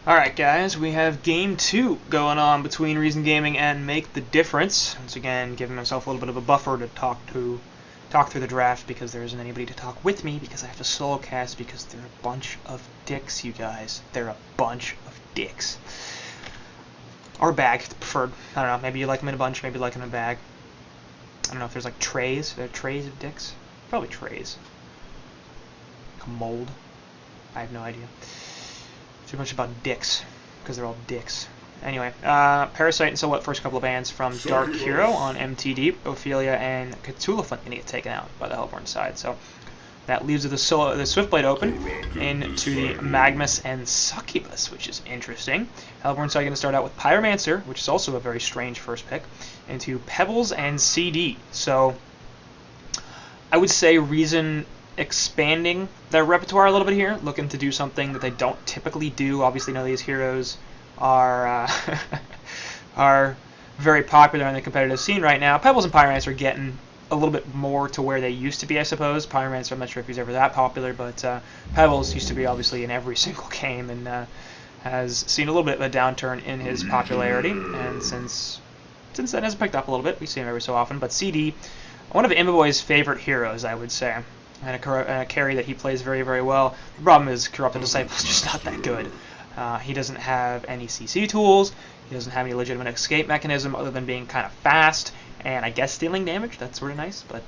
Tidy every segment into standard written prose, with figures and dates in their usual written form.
Alright guys, we have game 2 going on between Reason Gaming and Make the Difference. Once again, giving myself a little bit of a buffer to talk through the draft because there isn't anybody to talk with me because I have to solo cast because they're a bunch of dicks, you guys. They're a bunch of dicks. Or bag, preferred. I don't know, maybe you like them in a bunch, maybe you like them in a bag. I don't know if there's like trays. Are there trays of dicks? Probably trays. Like a mold. I have no idea. It's a bunch about dicks, because they're all dicks. Anyway, Parasite and Silhouette, first couple of bands from Dark Hero on MtD. Ophelia and Cthulhu going to get taken out by the Hellborn side. So that leaves the Swiftblade open into the Magmus and Succubus, which is interesting. Hellborn side going to start out with Pyromancer, which is also a very strange first pick, into Pebbles and CD. So I would say Reason expanding their repertoire a little bit here, looking to do something that they don't typically do. Obviously, none of these heroes are are very popular in the competitive scene right now. Pebbles and Pyromancer are getting a little bit more to where they used to be, I suppose. Pyromancer, I'm not sure if he's ever that popular, but Pebbles used to be obviously in every single game and has seen a little bit of a downturn in his popularity, and since then has picked up a little bit. We see him every so often, but CD, one of Imboboy's favorite heroes, I would say. And a carry that he plays very, very well. The problem is Corrupted Disciple is just not that good. He doesn't have any CC tools. He doesn't have any legitimate escape mechanism other than being kind of fast and I guess stealing damage. That's sort of nice, but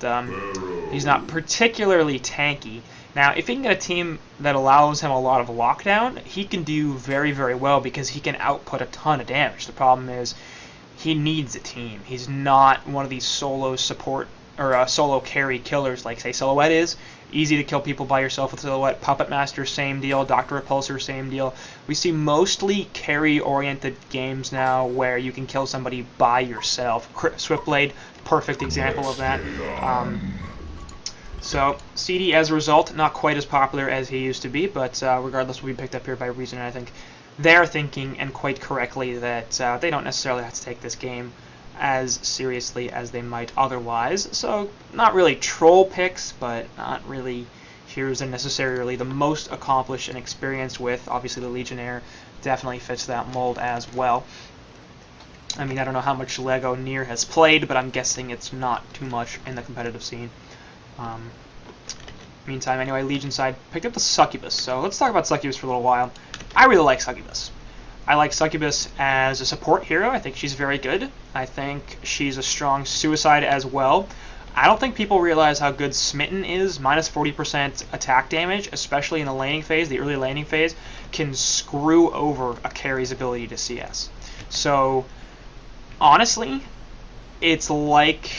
he's not particularly tanky. Now, if he can get a team that allows him a lot of lockdown, he can do very, very well because he can output a ton of damage. The problem is he needs a team. He's not one of these solo support or solo carry killers like, say, Silhouette is. Easy to kill people by yourself with Silhouette. Puppet Master, same deal. Dr. Repulsor, same deal. We see mostly carry-oriented games now where you can kill somebody by yourself. Swiftblade, perfect example of that. So, CD, as a result, not quite as popular as he used to be, but regardless, will be picked up here by Reason, and I think they're thinking, and quite correctly, that they don't necessarily have to take this game as seriously as they might otherwise. So not really troll picks, but not really heroes that necessarily the most accomplished and experienced with. Obviously the Legionnaire definitely fits that mold as well. I mean, I don't know how much Lego Nier has played, but I'm guessing it's not too much in the competitive scene. Meantime, anyway, Legion side picked up the Succubus. So let's talk about Succubus for a little while. I really like Succubus. I like Succubus as a support hero. I think she's very good. I think she's a strong suicide as well. I don't think people realize how good Smitten is. Minus 40% attack damage, especially in the laning phase, the early laning phase, can screw over a carry's ability to CS. So, honestly, it's like,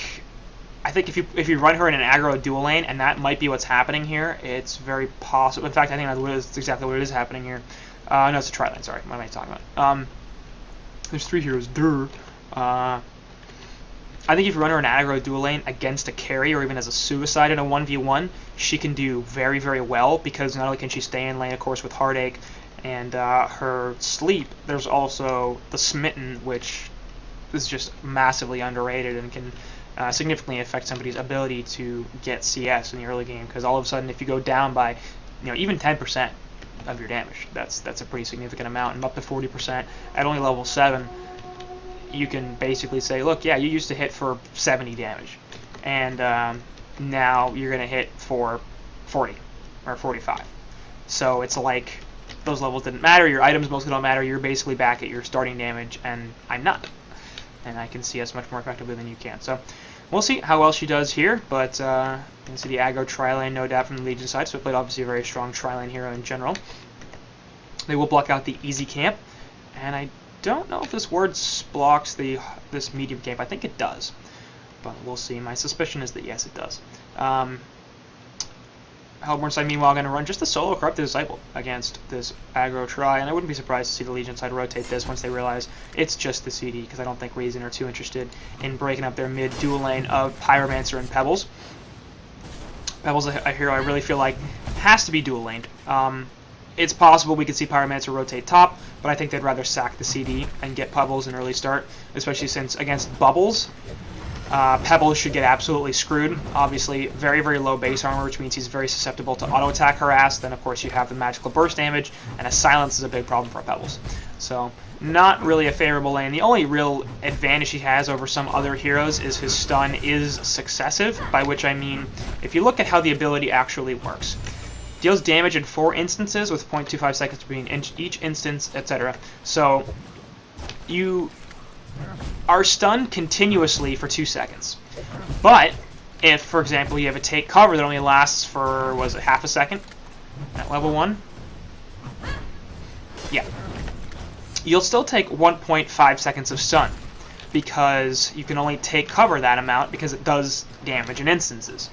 I think if you run her in an aggro dual lane, and that might be what's happening here, it's very possible. In fact, I think that's exactly what is happening here. No, it's a tri-lane, sorry. What am I talking about? There's 3 heroes. I think if you run her an aggro dual lane against a carry or even as a suicide in a 1v1, she can do very, very well because not only can she stay in lane, of course, with Heartache and her sleep, there's also the Smitten, which is just massively underrated and can significantly affect somebody's ability to get CS in the early game because all of a sudden if you go down by even 10%, of your damage. That's a pretty significant amount, and up to 40% at only level 7, you can basically say, look, yeah, you used to hit for 70 damage, and now you're going to hit for 40 or 45. So it's like those levels didn't matter, your items mostly don't matter, you're basically back at your starting damage, and I'm not. And I can CS much more effectively than you can. So we'll see how well she does here, but you can see the aggro tri-lane, no doubt, from the Legion side. Swiftblade, obviously a very strong tri-lane hero in general. They will block out the easy camp, and I don't know if this word blocks this medium camp. I think it does, but we'll see. My suspicion is that yes, it does. Hellborn side, meanwhile, going to run just a solo Corrupted Disciple against this aggro tri, and I wouldn't be surprised to see the Legion side rotate this once they realize it's just the CD, because I don't think Reason are too interested in breaking up their mid-dual lane of Pyromancer and Pebbles. Pebbles, a hero I really feel like has to be dual laned. It's possible we could see Pyromancer rotate top, but I think they'd rather sack the CD and get Pebbles an early start, especially since against Bubbles, Pebbles should get absolutely screwed. Obviously, very, very low base armor, which means he's very susceptible to auto attack harass. Then, of course, you have the magical burst damage, and a silence is a big problem for Pebbles. So, not really a favorable lane. The only real advantage he has over some other heroes is his stun is successive, by which I mean, if you look at how the ability actually works. Deals damage in 4 instances with 0.25 seconds between each instance, etc. So, you are stunned continuously for 2 seconds. But if, for example, you have a take cover that only lasts for, was it half a second at level 1? Yeah. You'll still take 1.5 seconds of stun because you can only take cover that amount because it does damage in instances.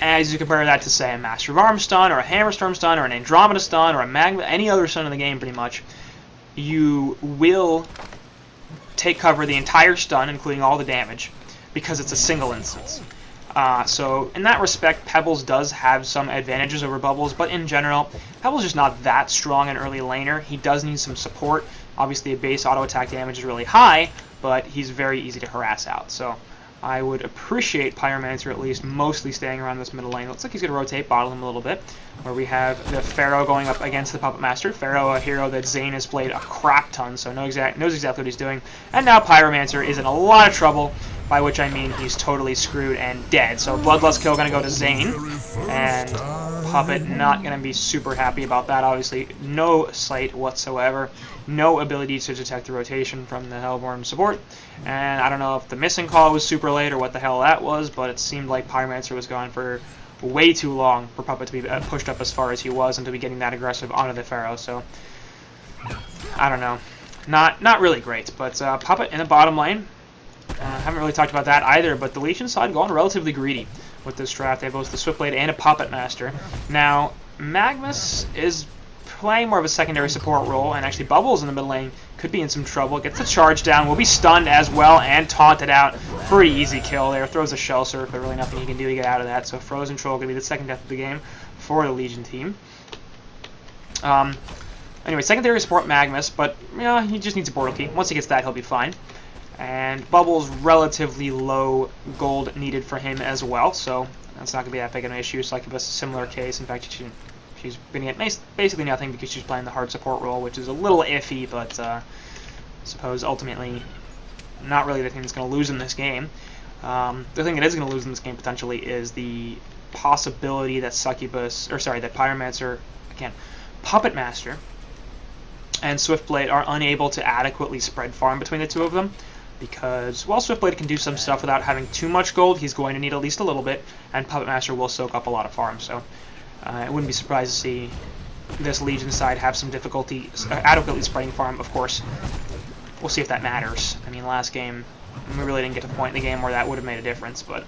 As you compare that to, say, a Master of Arms stun or a Hammerstorm stun or an Andromeda stun or a Magma, any other stun in the game pretty much, you will take cover the entire stun, including all the damage, because it's a single instance. So in that respect, Pebbles does have some advantages over Bubbles, but in general, Pebbles is just not that strong an early laner. He does need some support. Obviously, a base auto attack damage is really high, but he's very easy to harass out. So I would appreciate Pyromancer at least mostly staying around this middle lane. Looks like he's going to rotate bottle him a little bit, where we have the Pharaoh going up against the Puppet Master. Pharaoh, a hero that Zane has played a crap ton, so knows exactly what he's doing. And now Pyromancer is in a lot of trouble, by which I mean he's totally screwed and dead. So Bloodlust kill going to go to Zane, and Puppet not going to be super happy about that. Obviously, no sight whatsoever, no ability to detect the rotation from the Hellborn support. And I don't know if the missing call was super late or what the hell that was, but it seemed like Pyromancer was gone for way too long for Puppet to be pushed up as far as he was and to be getting that aggressive onto the Pharaoh. So I don't know, not really great. But Puppet in the bottom lane. Haven't really talked about that either, but the Legion side going relatively greedy with this draft. They have both the Swiftblade and a Puppet Master. Now, Magnus is playing more of a secondary support role, and actually Bubbles in the middle lane could be in some trouble. Gets the charge down, will be stunned as well, and taunted out. Pretty easy kill there. Throws a Shell Surf, but really nothing he can do to get out of that. So Frozen Troll going to be the second death of the game for the Legion team. Anyway, secondary support Magnus, but he just needs a Portal Key. Once he gets that, he'll be fine. And Bubbles, relatively low gold needed for him as well, so that's not going to be that big of an issue. Succubus, a similar case. In fact, she's been at basically nothing because she's playing the hard support role, which is a little iffy, but I suppose ultimately not really the thing that's going to lose in this game. The thing that is going to lose in this game potentially is the possibility that that Pyromancer, again, Puppet Master and Swiftblade are unable to adequately spread farm between the two of them. Because while Swiftblade can do some stuff without having too much gold, he's going to need at least a little bit, and Puppet Master will soak up a lot of farm. So I wouldn't be surprised to see this Legion side have some difficulty adequately spreading farm. Of course, we'll see if that matters. I mean, last game, we really didn't get to a point in the game where that would have made a difference, but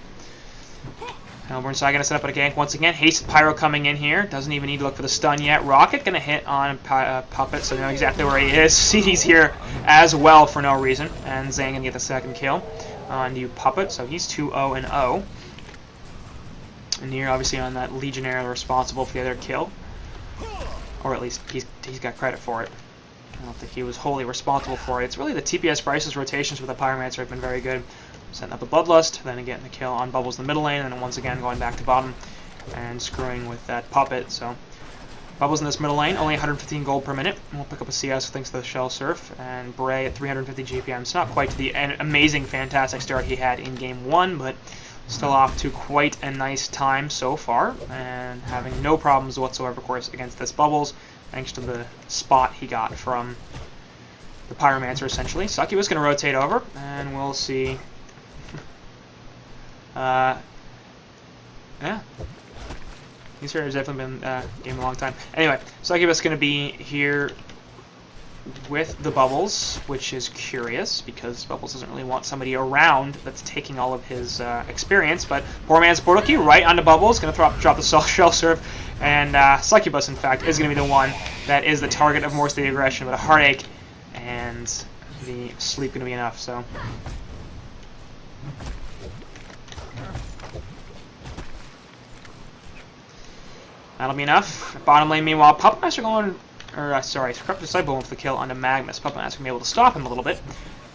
Hellborn side going to set up a gank once again. Hasted Pyro coming in here. Doesn't even need to look for the stun yet. Rocket going to hit on Puppet, so they know exactly where he is. CD's here as well for no reason. And Zane going to get the second kill on new Puppet, so he's 2-0-0. And here, obviously, on that Legionnaire responsible for the other kill. Or at least he's got credit for it. I don't think he was wholly responsible for it. It's really the TPS Bryce's rotations with the Pyromancer have been very good. Setting up a Bloodlust, then getting the kill on Bubbles in the middle lane, and then once again going back to bottom and screwing with that Puppet. So Bubbles in this middle lane, only 115 gold per minute. We'll pick up a CS thanks to the Shell Surf, and Bray at 350 GPM. It's not quite the amazing, fantastic start he had in Game 1, but still off to quite a nice time so far, and having no problems whatsoever, of course, against this Bubbles, thanks to the spot he got from the Pyromancer, essentially. Succubus going to rotate over, and we'll see. Yeah. These heroes have definitely been game a long time. Anyway, Succubus going to be here with the Bubbles, which is curious because Bubbles doesn't really want somebody around that's taking all of his experience. But poor man's Portal Key right onto Bubbles, going to drop the Shell Surf, and Succubus, in fact, is going to be the one that is the target of most of the aggression. But a Heartache and the Sleep going to be enough. So. That'll be enough. Bottom lane, meanwhile, Puppet Master going, Corrupted Disciple with the kill onto Magnus. Puppet Master going to be able to stop him a little bit.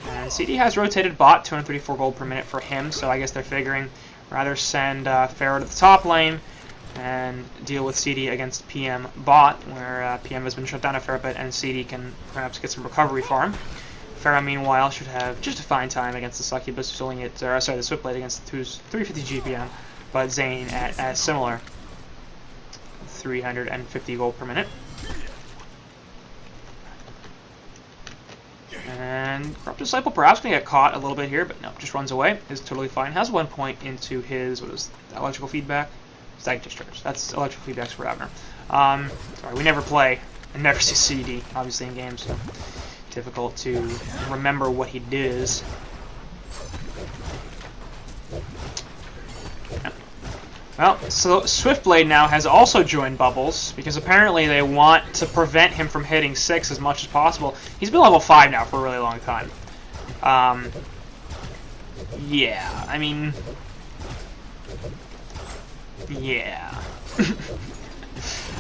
And CD has rotated bot, 234 gold per minute for him, so I guess they're figuring rather send Pharaoh to the top lane and deal with CD against PM bot, where PM has been shut down a fair bit, and CD can perhaps get some recovery farm. Pharaoh, meanwhile, should have just a fine time against the Succubus, who's only at, the Switchblade against who's 350 GPM, but Zane at a similar 350 gold per minute. And Corrupt Disciple perhaps going to get caught a little bit here, but no, just runs away. Is totally fine. Has 1 point into his, what is that, electrical feedback? Static Discharge. That's electrical feedbacks for Abner. Sorry, we never play and never see CD, obviously, in games, so difficult to remember what he does. Yeah. Well, so Swiftblade now has also joined Bubbles, because apparently they want to prevent him from hitting 6 as much as possible. He's been level 5 now for a really long time. Yeah, I mean... Yeah.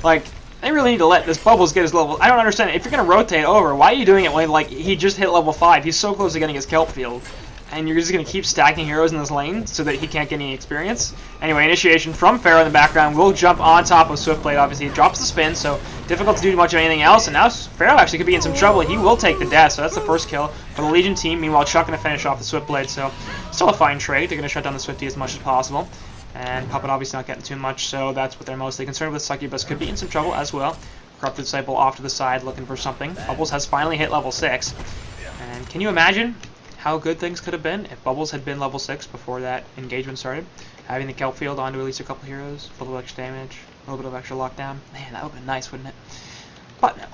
Like, they really need to let this Bubbles get his level... I don't understand. If you're going to rotate over, why are you doing it when, like, he just hit level 5? He's so close to getting his kelp field. And you're just going to keep stacking heroes in this lane so that he can't get any experience. Anyway, initiation from Pharaoh in the background will jump on top of Swiftblade. Obviously, he drops the spin, so difficult to do much of anything else. And now Pharaoh actually could be in some trouble. He will take the death, so that's the first kill for the Legion team. Meanwhile, Chuck going to finish off the Swiftblade, so still a fine trade. They're going to shut down the Swifty as much as possible. And Puppet obviously not getting too much, so that's what they're mostly concerned with. Succubus could be in some trouble as well. Corrupted Disciple off to the side looking for something. Bubbles has finally hit level 6. And can you imagine how good things could have been if Bubbles had been level 6 before that engagement started? Having the kelp field onto at least a couple heroes, a little bit of extra damage, a little bit of extra lockdown. Man, that would have been nice, wouldn't it? But no.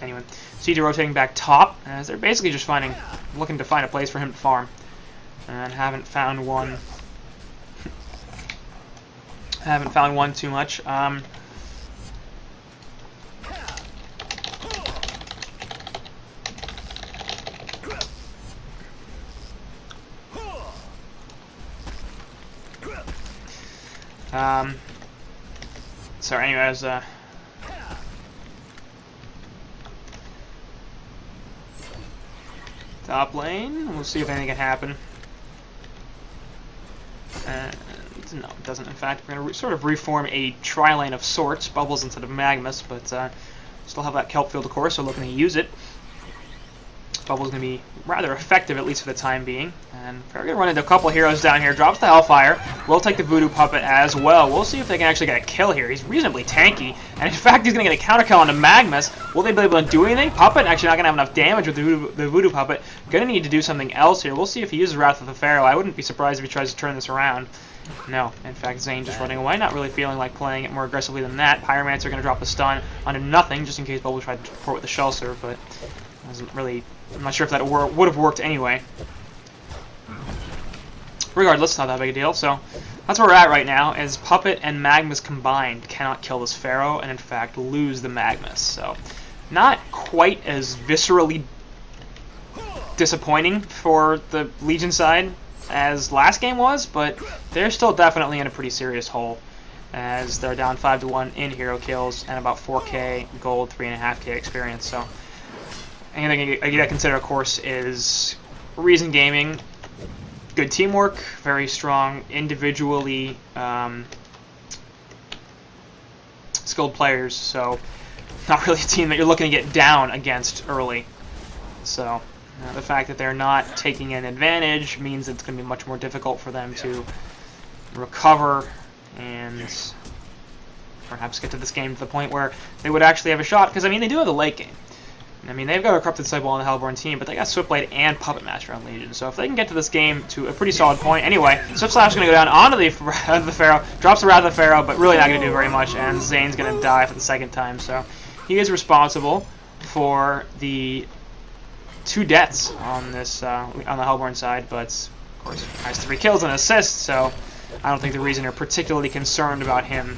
Anyway, CD rotating back top, as they're basically just looking to find a place for him to farm. And haven't found one. Haven't found one too much. So anyways, top lane, we'll see if anything can happen. No, it doesn't. In fact, we're going to sort of reform a tri-lane of sorts, Bubbles instead of Magnus, but still have that kelp field, of course, so looking to use it. Bubbles going to be rather effective, at least for the time being. And we're going to run into a couple heroes down here. Drops the Hellfire. We'll take the Voodoo Puppet as well. We'll see if they can actually get a kill here. He's reasonably tanky. And in fact, he's going to get a counter kill onto Magnus. Will they be able to do anything? Puppet actually not going to have enough damage with the Voodoo Puppet. Going to need to do something else here. We'll see if he uses Wrath of the Pharaoh. I wouldn't be surprised if he tries to turn this around. No, in fact, Zane just running away, not really feeling like playing it more aggressively than that. Pyromancer going to drop a stun onto nothing, just in case Bubble tried to support with the Shell Serve, but wasn't really... I'm not sure if that would have worked anyway. Regardless, not that big a deal. So that's where we're at right now, is Puppet and Magnus combined cannot kill this Pharaoh, and in fact lose the Magnus. So not quite as viscerally disappointing for the Legion side as last game was, but they're still definitely in a pretty serious hole, as they're down 5-1 in hero kills and about 4k gold, 3.5k experience. So anything I gotta consider, of course, is Reason Gaming. Good teamwork, very strong individually skilled players, so not really a team that you're looking to get down against early. So the fact that they're not taking an advantage means it's going to be much more difficult for them to recover and perhaps get to this game to the point where they would actually have a shot, because I mean they do have the late game. I mean, they've got a Corrupted Disciple on the Hellborn team, but they got Swiftblade and Puppet Master on Legion. So if they can get to this game to a pretty solid point... Anyway, Swift Slash is going to go down onto the Pharaoh, drops the Wrath of the Pharaoh, but really not going to do very much, and Zane's going to die for the second time. So he is responsible for the 2 deaths on this on the Hellborn side, but of course has 3 kills and assists, so I don't think the Reason are particularly concerned about him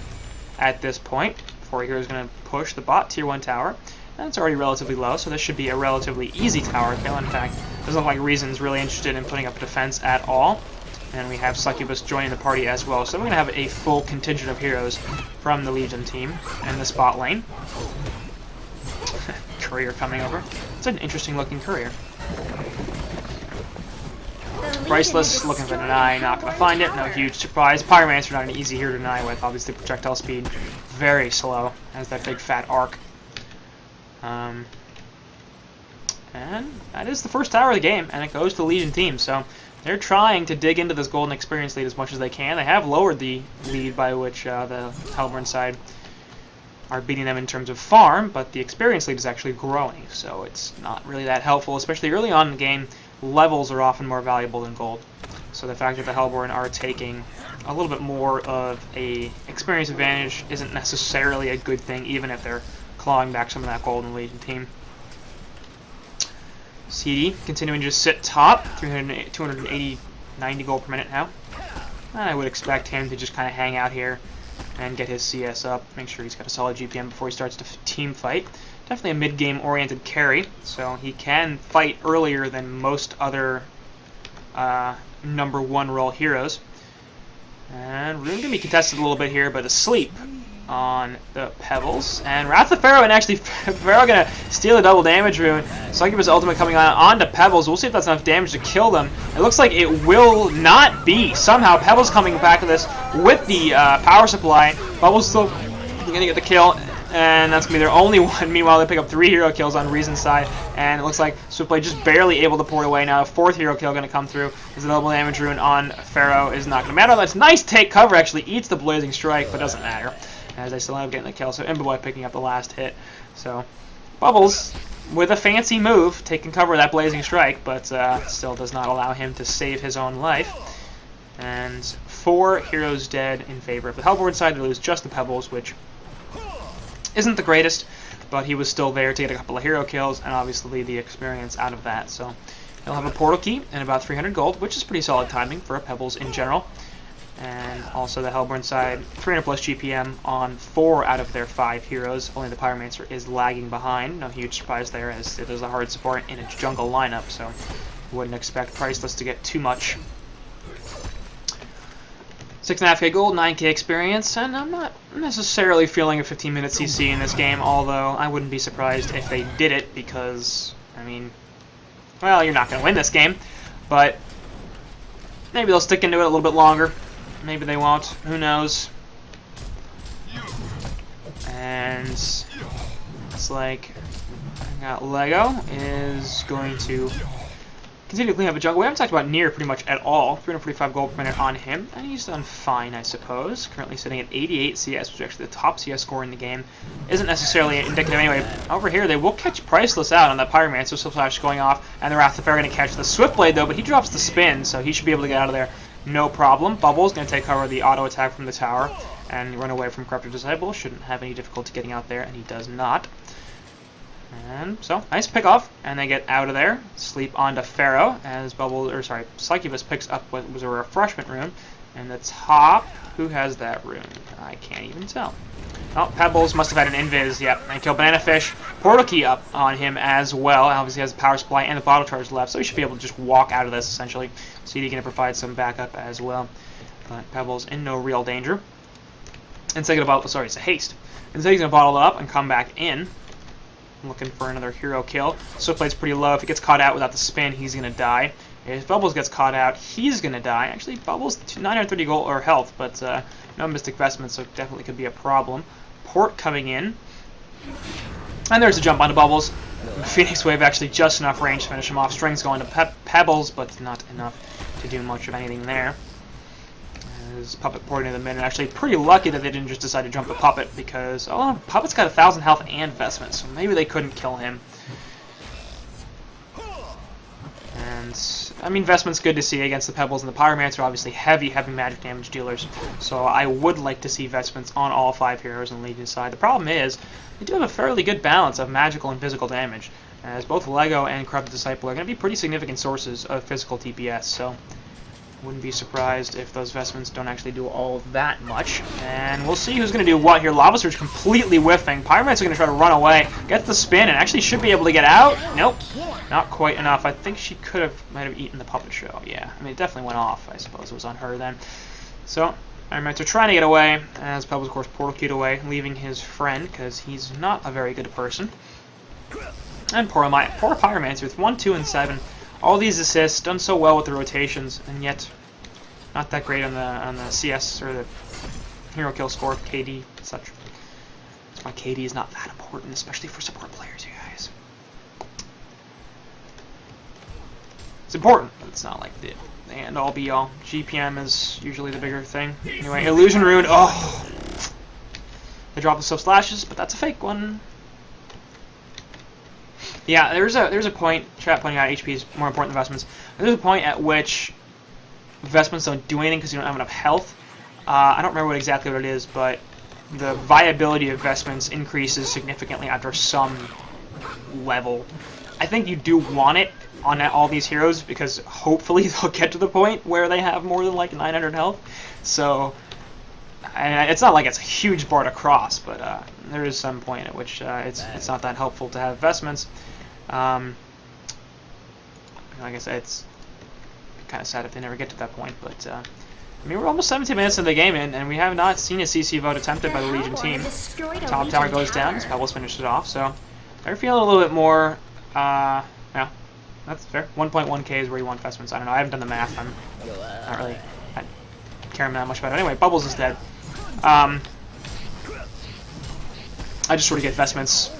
at this point. 4 heroes going to push the bot tier 1 tower. And it's already relatively low, so this should be a relatively easy tower kill. In fact, it doesn't look like Reason's really interested in putting up a defense at all. And we have Succubus joining the party as well. So we're going to have a full contingent of heroes from the Legion team in the spot lane. Courier coming over. It's an interesting looking courier. Priceless, looking for deny, not gonna find it. No huge surprise. Pyromancer not an easy hero to deny with. Obviously, projectile speed very slow. Has that big fat arc. And that is the first tower of the game, and it goes to the Legion team. So they're trying to dig into this golden experience lead as much as they can. They have lowered the lead by which the Hellborn side are beating them in terms of farm, but the experience lead is actually growing, so it's not really that helpful, especially early on in the game. Levels are often more valuable than gold. So the fact that the Hellborn are taking a little bit more of a experience advantage isn't necessarily a good thing, even if they're clawing back some of that golden Legion team. CD continuing to just sit top, 280, 90 gold per minute now. I would expect him to just kind of hang out here and get his CS up, make sure he's got a solid GPM before he starts to team fight. Definitely a mid-game oriented carry, so he can fight earlier than most other number 1 role heroes. And Rune going to be contested a little bit here, but asleep on the Pebbles. And Wrath of Pharaoh, and actually Pharaoh going to steal a double damage Rune. Succubus ultimate coming on to Pebbles. We'll see if that's enough damage to kill them. It looks like it will not be. Somehow Pebbles coming back to this with the power supply. Bubbles still going to get the kill. And that's going to be their only one. Meanwhile, they pick up 3 hero kills on Reason's side. And it looks like Swiftblade just barely able to pour it away. Now a 4th hero kill going to come through. As the double damage Rune on Pharaoh is not going to matter. That's nice take cover. Actually eats the Blazing Strike, but doesn't matter, as they still end up getting the kill. So Imberboy picking up the last hit. So Bubbles, with a fancy move, taking cover of that Blazing Strike, but still does not allow him to save his own life. And 4 heroes dead in favor of the Hellborn side. They lose just the Pebbles, which isn't the greatest, but he was still there to get a couple of hero kills and obviously the experience out of that. So he'll have a portal key and about 300 gold, which is pretty solid timing for a Pebbles in general. And also the Hellborn side, 300 plus GPM on 4 out of their 5 heroes. Only the Pyromancer is lagging behind. No huge surprise there, as it is a hard support in its jungle lineup, so wouldn't expect Priceless to get too much. 6.5k gold, 9k experience, and I'm not necessarily feeling a 15-minute CC in this game, although I wouldn't be surprised if they did it, because, I mean, well, you're not going to win this game, but maybe they'll stick into it a little bit longer. Maybe they won't. Who knows? And it's like I got Lego is going to continue to clean up a jungle. We haven't talked about Nier pretty much at all. 345 gold per minute on him, and he's done fine, I suppose. Currently sitting at 88 CS, which is actually the top CS score in the game. Isn't necessarily indicative anyway. Over here, they will catch Priceless out on that Pyromancer. Swift Slash going off, and the Wrath of Pharaoh going to catch the Swiftblade, though, but he drops the spin, so he should be able to get out of there no problem. Bubbles going to take cover of the auto attack from the tower and run away from Corrupted Disciple. Shouldn't have any difficulty getting out there, and he does not. And so, nice pick off, and they get out of there. Sleep onto Pharaoh as Succubus picks up what was a refreshment rune. And the top, who has that rune? I can't even tell. Oh, Pebbles must have had an invis, yep. And kill Banana Fish. Portal key up on him as well. Obviously has the power supply and the bottle charge left, so he should be able to just walk out of this essentially. CD going to provide some backup as well. But Pebbles in no real danger. Instead he's going to it's a haste. Instead he's going to bottle it up and come back in. Looking for another hero kill. Swiftblade's pretty low. If he gets caught out without the spin, he's going to die. If Bubbles gets caught out, he's going to die. Actually, Bubbles 930 gold or health, but no Mystic Vestment, so definitely could be a problem. Port coming in. And there's a jump onto Bubbles. Phoenix Wave actually just enough range to finish him off. Strings going to Pebbles, but not enough to do much of anything there. As Puppet poured into the mid, and actually pretty lucky that they didn't just decide to jump the Puppet, because Puppet's got 1,000 health and Vestment, so maybe they couldn't kill him. And I mean, Vestment's good to see against the Pebbles, and the Pyromancer are obviously heavy magic damage dealers, so I would like to see Vestments on all 5 heroes on the Legion side. The problem is, they do have a fairly good balance of magical and physical damage, as both Lego and Corrupted Disciple are going to be pretty significant sources of physical TPS, so wouldn't be surprised if those Vestments don't actually do all that much. And we'll see who's going to do what here. Lava Surge completely whiffing. Pyromancer going to try to run away, gets the spin, and actually should be able to get out. Nope, not quite enough. I think she might have eaten the Puppet Show. Yeah, I mean, it definitely went off. I suppose it was on her then. So, Pyromancer trying to get away, as Pebbles, of course, portal keyed away, leaving his friend, because he's not a very good person. And poor Pyromancer with 1, 2, and 7. All these assists, done so well with the rotations, and yet not that great on the CS or the hero kill score, KD, and such. That's why KD is not that important, especially for support players, you guys. It's important, but it's not like the end-all be-all. GPM is usually the bigger thing. Anyway, Illusion Rune, oh! They drop the sub-slashes, but that's a fake one. Yeah, there's a point, chat pointing out HP is more important than Vestments. There's a point at which Vestments don't do anything because you don't have enough health. I don't remember exactly what it is, but the viability of Vestments increases significantly after some level. I think you do want it on all these heroes because hopefully they'll get to the point where they have more than like 900 health. So, and it's not like it's a huge bar to cross, but there is some point at which it's not that helpful to have Vestments. Like I said, it's kind of sad if they never get to that point, but I mean, we're almost 17 minutes into the game, and we have not seen a CC vote attempted by the Legion team. Top tower goes down as Pebbles finished it off, so they're feeling a little bit more, yeah, that's fair. 1.1k is where you want Vestments. I don't know, I haven't done the math, I'm not really caring that much about it. Anyway, Bubbles is dead. I just sort of get Vestments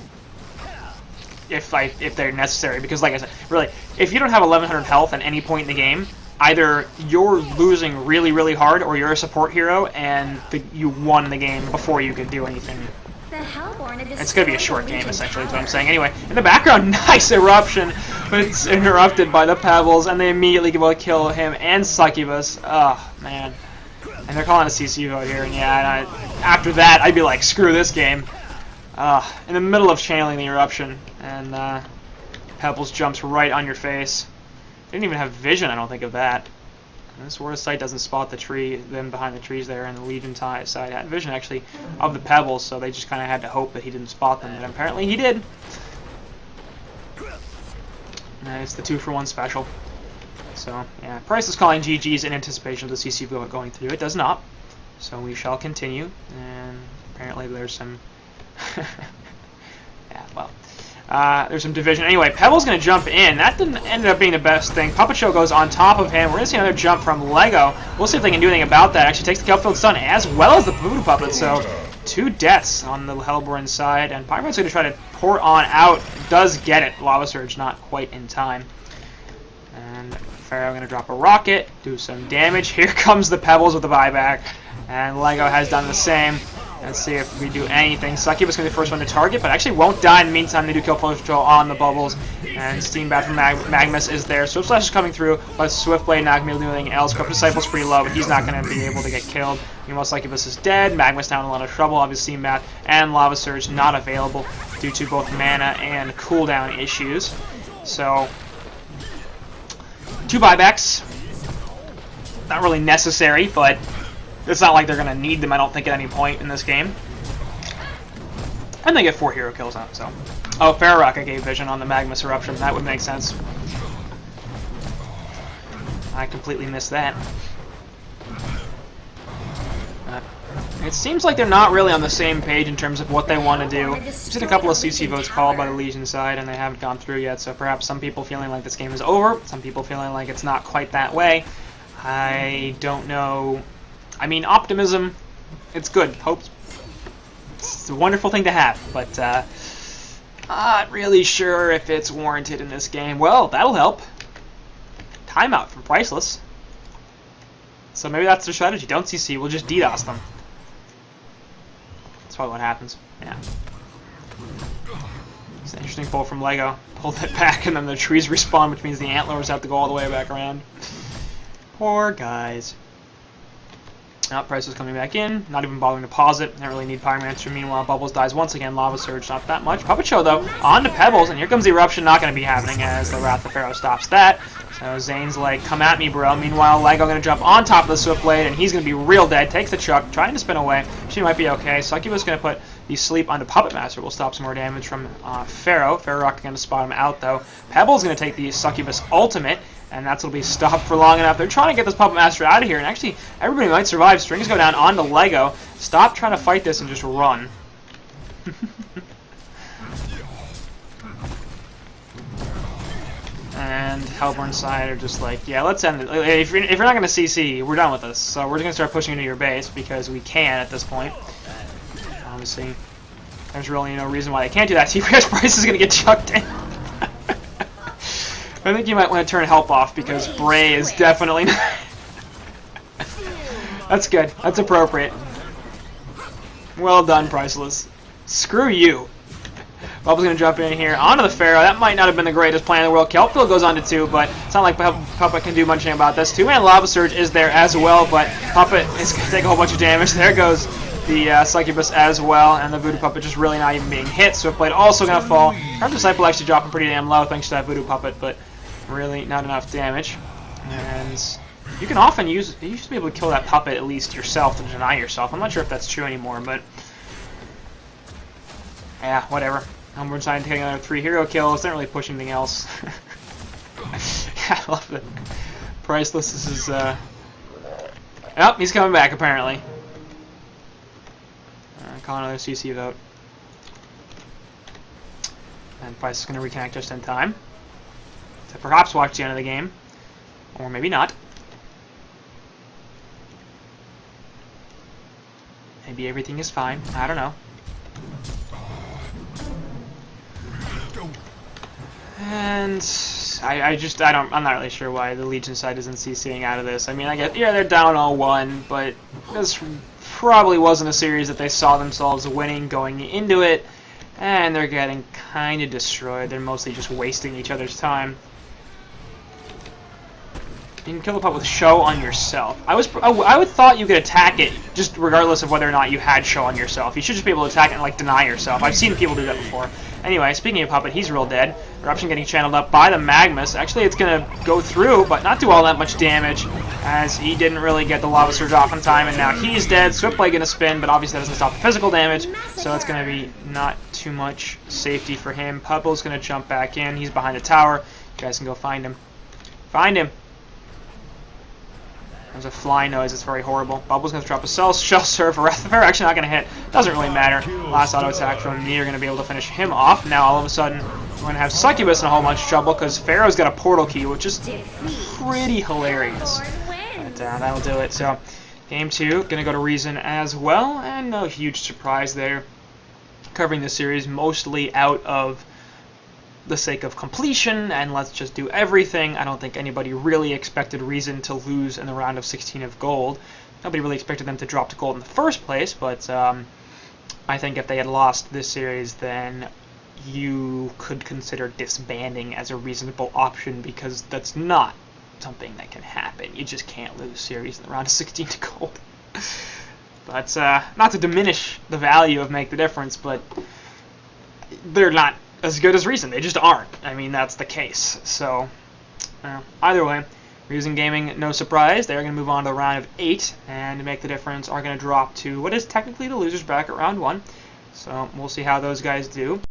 if they're necessary, because like I said, really, if you don't have 1100 health at any point in the game, either you're losing really, really hard, or you're a support hero and you won the game before you could do anything. It's going to be a short game, essentially, is what I'm saying. Anyway, in the background, nice eruption, but it's interrupted by the Pebbles, and they immediately will kill him and Succubus. Oh, man. And they're calling a CC vote here, and yeah, after that, I'd be like, screw this game. In the middle of channeling the eruption, and Pebbles jumps right on your face. Didn't even have vision, I don't think, of that. And this Sword of Sight doesn't spot the tree, them behind the trees there, and the Legion side had vision, actually, of the Pebbles, so they just kind of had to hope that he didn't spot them, and apparently he did. And it's the 2-for-1 special. So, yeah, Price is calling GG's in anticipation of the CC vote going through. It does not. So we shall continue, and apparently there's some... yeah, well... there's some division. Anyway, Pebble's going to jump in. That didn't end up being the best thing. Puppet Show goes on top of him. We're going to see another jump from Lego. We'll see if they can do anything about that. Actually takes the Kelpfield stun as well as the Voodoo Puppet. So, 2 deaths on the Hellborn side. And Pyroman's going to try to pour on out. Does get it. Lava Surge not quite in time. And Pharaoh going to drop a rocket. Do some damage. Here comes the Pebbles with the buyback. And Lego has done the same. Let's see if we do anything. Succubus is going to be the first one to target, but actually won't die in the meantime. They do kill Control on the Bubbles. And Steam Bat from Magnus is there. Swift Slash is coming through, but Swiftblade not going to be able to do anything else. Corrupt Disciple's pretty low, but he's not going to be able to get killed. Meanwhile, Succubus is dead. Magnus now in a lot of trouble. Obviously, Steam Bat and Lava Surge not available due to both mana and cooldown issues. So, 2 buybacks. Not really necessary, but it's not like they're going to need them, I don't think, at any point in this game. And they get 4 hero kills on it, so... Oh, Farraraka gave vision on the Magnus Eruption. That would make sense. I completely missed that. It seems like they're not really on the same page in terms of what they want to do. We've seen a couple of CC votes called by the Legion side, and they haven't gone through yet, so perhaps some people feeling like this game is over, some people feeling like it's not quite that way. I don't know... I mean, optimism, it's good. Hope, it's a wonderful thing to have, but not really sure if it's warranted in this game. Well, that'll help. Timeout from Priceless. So maybe that's their strategy. Don't CC, we'll just DDoS them. That's probably what happens. Yeah. It's an interesting pull from Lego. Pull that back, and then the trees respawn, which means the antlers have to go all the way back around. Poor guys. Now Price is coming back in, not even bothering to pause it. Don't really need Pyromancer. Meanwhile, Bubbles dies once again. Lava Surge, not that much. Puppet Show, though, on to Pebbles, and here comes the Eruption. Not going to be happening as the Wrath of Pharaoh stops that. So Zane's like, come at me, bro. Meanwhile, Lego going to jump on top of the Swiftblade, and he's going to be real dead. Takes the Chuck, trying to spin away. She might be okay. Succubus going to put the Sleep onto Puppet Master. Will stop some more damage from Pharaoh. Farraraka going to spot him out, though. Pebbles going to take the Succubus ultimate. And that's will be stopped for long enough. They're trying to get this Puppet Master out of here, and actually, everybody might survive. Strings go down onto Lego. Stop trying to fight this and just run. and Hellborn side are just like, yeah, let's end it. If you're not going to CC, we're done with this. So we're just going to start pushing into your base because we can at this point. Obviously, there's really no reason why they can't do that. TPS Price is going to get chucked in. I think you might want to turn help off because Bray is definitely not. That's good. That's appropriate. Well done, Priceless. Screw you. Bubba's going to jump in here onto the Pharaoh. That might not have been the greatest plan in the world. Kelpfield goes on to 2, but it's not like Puppet can do much about this. 2-man Lava Surge is there as well, but Puppet is going to take a whole bunch of damage. There goes the Succubus as well, and the Voodoo Puppet just really not even being hit. Swiftblade also going to fall. Our Disciple actually dropping pretty damn low thanks to that Voodoo Puppet, but really not enough damage. And you can often you used to be able to kill that puppet at least yourself to deny yourself. I'm not sure if that's true anymore, but yeah, whatever. Homeward side taking another 3 hero kills. Don't really push anything else. I love it. Priceless. This is oh, he's coming back apparently. Call another CC vote. And Price is going to reconnect just in time to perhaps watch the end of the game, or maybe not. Maybe everything is fine. I don't know. And I'm not really sure why the Legion side isn't CCing out of this. I mean, I guess, yeah, they're down 0-1, but this probably wasn't a series that they saw themselves winning going into it, and they're getting kind of destroyed. They're mostly just wasting each other's time. You can kill the pup with show on yourself. I would thought you could attack it just regardless of whether or not you had show on yourself. You should just be able to attack it and like deny yourself. I've seen people do that before. Anyway, speaking of Puppet, he's real dead. Eruption getting channeled up by the Magmus. Actually, it's going to go through, but not do all that much damage, as he didn't really get the Lava Surge off in time, and now he's dead. Swiftblade going to spin, but obviously that doesn't stop the physical damage, so it's going to be not too much safety for him. Puppet's going to jump back in. He's behind the tower. You guys can go find him. Find him! There's a fly noise, it's very horrible. Bubble's going to drop a shell serve. They're actually not going to hit. Doesn't really matter. Last auto attack from me are going to be able to finish him off. Now all of a sudden we're going to have Succubus in a whole bunch of trouble because Pharaoh's got a portal key, which is pretty hilarious. But that'll do it. So game 2, going to go to Reason as well, and no huge surprise there. Covering the series mostly out of the sake of completion, and let's just do everything. I don't think anybody really expected Reason to lose in the round of 16 of gold. Nobody really expected them to drop to gold in the first place, but I think if they had lost this series, then you could consider disbanding as a reasonable option, because that's not something that can happen. You just can't lose series in the round of 16 to gold. But not to diminish the value of Make the Difference, but they're not as good as Reason. They just aren't. I mean, that's the case. So, either way, Reason Gaming, no surprise. They're going to move on to the round of 8, and to Make the Difference are going to drop to what is technically the loser's bracket, round 1. So, we'll see how those guys do.